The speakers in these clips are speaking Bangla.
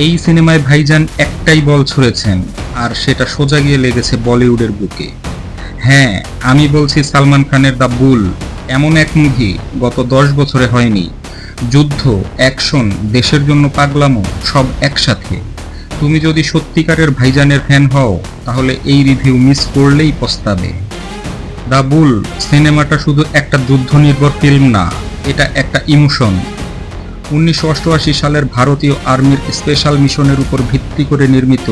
এই সিনেমায় ভাইজান একটাই বল ছুঁড়েছেন, আর সেটা সোজা গিয়ে লেগেছে বলিউডের বুকে। হ্যাঁ, আমি বলছি সালমান খানের দ্য বুল। এমন এক মুভি গত 10 বছরে হয়নি। যুদ্ধ, অ্যাকশন, দেশের জন্য পাগলামো সব একসাথে। তুমি যদি সত্যিকারের ভাইজানের ফ্যান হও তাহলে এই রিভিউ মিস করলেই পস্তাবে। দ্য বুল সিনেমাটা শুধু একটা যুদ্ধ নির্ভর ফিল্ম না, এটা একটা ইমোশন। 1988 সালের ভারতীয় আর্মির স্পেশাল মিশনের উপর ভিত্তি করে নির্মিত,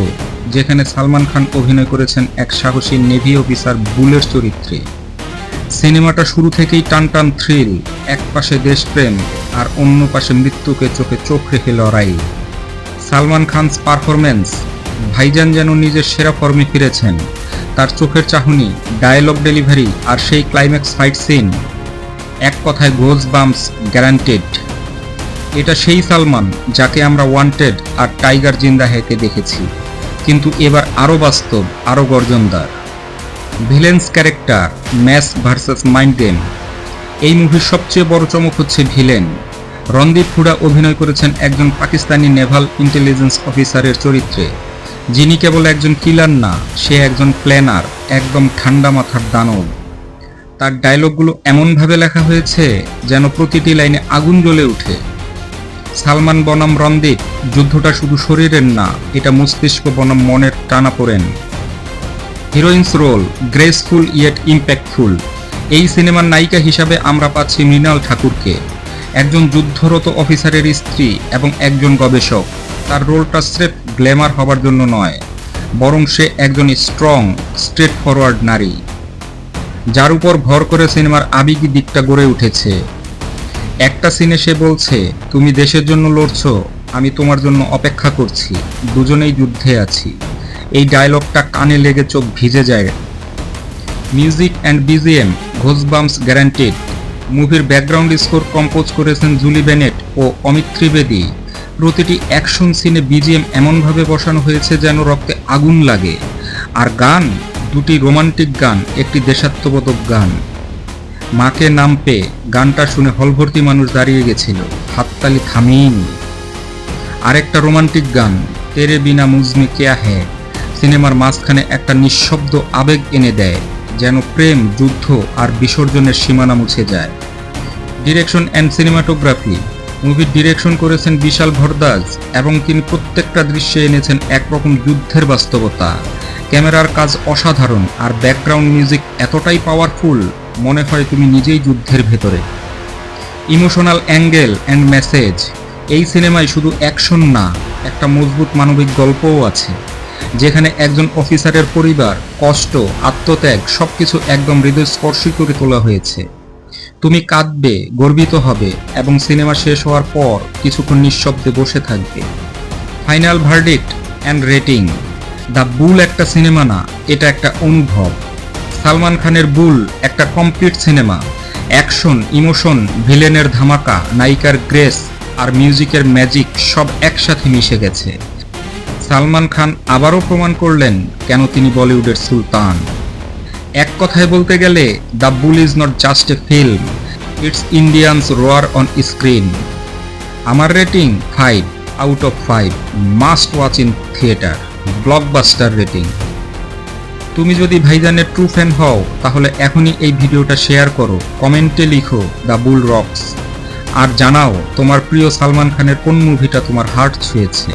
যেখানে সালমান খান অভিনয় করেছেন এক সাহসী নেভি অফিসার বুলের চরিত্রে। সিনেমাটা শুরু থেকেই টান টান থ্রিল, এক পাশে দেশপ্রেম আর অন্য পাশে মৃত্যুকে চোখে চোখ রেখে লড়াই। সালমান খানস পারফরমেন্স, ভাইজান যেন নিজের সেরা ফর্মে ফিরেছেন। তার চোখের চাহনি, ডায়লগ ডেলিভারি আর সেই ক্লাইম্যাক্স ফাইট সিন, এক কথায় গোজ বাম্পস গ্যারান্টেড। এটা সেই সালমান যাকে আমরা ওয়ান্টেড আর টাইগার জিন্দা হ্যাকে দেখেছি, কিন্তু এবার আরও বাস্তব, আরও গর্জনদার। Villains character, mass versus mind game. এই মুভির সবচেয়ে বড় চমক হচ্ছে ভিলেন। রণদীপ হুডা অভিনয় করেছেন একজন পাকিস্তানি নেভাল ইন্টেলিজেন্স অফিসারের চরিত্রে, যিনি কেবল একজন কিলার না, সে একজন প্ল্যানার, একদম ঠান্ডা মাথার দানব। তার ডায়লগগুলো এমনভাবে লেখা হয়েছে যেন প্রতিটি লাইনে আগুন জ্বলে ওঠে। সালমান বনাম রণদীপ, যুদ্ধটা শুধু শরীরের না, এটা মস্তিষ্ক বনাম মনের টানাপোড়েন। হিরোইন্স রোল, গ্রেসফুল ইয়েট ইম্প্যাক্টফুল। এই সিনেমার নায়িকা হিসাবে আমরা পাচ্ছি মৃণাল ঠাকুরকে, একজন যুদ্ধরত অফিসারের স্ত্রী এবং একজন গবেষক। তার রোলটা স্রেফ গ্ল্যামার হবার জন্য নয়, বরং সে একজন স্ট্রং, স্ট্রেট ফরওয়ার্ড নারী, যার উপর ভর করে সিনেমার আবেগী দিকটা গড়ে উঠেছে। একটা সিনে সে বলছে, তুমি দেশের জন্য লড়ছো, আমি তোমার জন্য অপেক্ষা করছি, দুজনেই যুদ্ধে আছি। এই ডায়লগটা কানে লেগে চোখ ভিজে যায়। Music and BGM, goosebumps guaranteed. মুভির ব্যাকগ্রাউন্ড স্কোর কম্পোজ করেছেন জুলি বেনেট ও অমিত ত্রিবেদী। প্রতিটি অ্যাকশন সিনে বিজিএম এমনভাবে বসানো হয়েছে যেন রক্তে আগুন লাগে। আর গান, দুটি রোমান্টিক গান, একটি দেশাত্মবোধক গান। মাকে নাম পে গানটা শুনে হলভর্তি মানুষ দাঁড়িয়ে গেছিল, হাততালি থামিয়েনি। আরেকটা রোমান্টিক গান, তেরে বিনা মুজমে কেয়া হ্যায়, সিনেমার মাঝখানে একটা নিঃশব্দ আবেগ এনে দেয়, যেন প্রেম, যুদ্ধ আর বিসর্জনের সীমানা মুছে যায়। ডিরেকশন অ্যান্ড সিনেমাটোগ্রাফি, মুভির ডিরেকশন করেছেন বিশাল ভরদ্বাজ এবং তিনি প্রত্যেকটা দৃশ্যে এনেছেন একরকম যুদ্ধের বাস্তবতা। ক্যামেরার কাজ অসাধারণ আর ব্যাকগ্রাউন্ড মিউজিক এতটাই পাওয়ারফুল, মনে হয় তুমি নিজেই যুদ্ধের ভেতরে। ইমোশনাল অ্যাঙ্গেল অ্যান্ড মেসেজ, এই সিনেমায় শুধু অ্যাকশন না, একটা মজবুত মানবিক গল্পও আছে, যেখানে একজন অফিসারের পরিবার, কষ্ট, আত্মত্যাগ সবকিছু একদম হৃদয়স্পর্শী করে তোলা হয়েছে। তুমি কাঁদবে, গর্বিত হবে এবং সিনেমা শেষ হওয়ার পর কিছুক্ষণ নিঃশব্দে বসে থাকবে। Final verdict and rating, the bull একটা সিনেমা না, এটা একটা অনুভব। সালমান খানের বুল একটা কমপ্লিট সিনেমা। অ্যাকশন, ইমোশন, ভিলেনের ধামাকা, নায়িকার গ্রেস আর মিউজিকের ম্যাজিক সব একসাথে মিশে গেছে। সালমান খান আবারও প্রমাণ করলেন কেন তিনি বলিউডের সুলতান। এক কথায় বলতে গেলে the bull is not just a film, it's Indians রোয়ার অন স্ক্রিন। আমার rating 5/5, must watch in theatre, blockbuster rating. তুমি যদি ভাইজানের ট্রু ফ্যান হও তাহলে এখনই এই ভিডিওটা শেয়ার করো, কমেন্টে লিখো দ্য বুল রকস, আর জানাও তোমার প্রিয় সালমান খানের কোন মুভিটা তোমার হার্ট ছুঁয়েছে।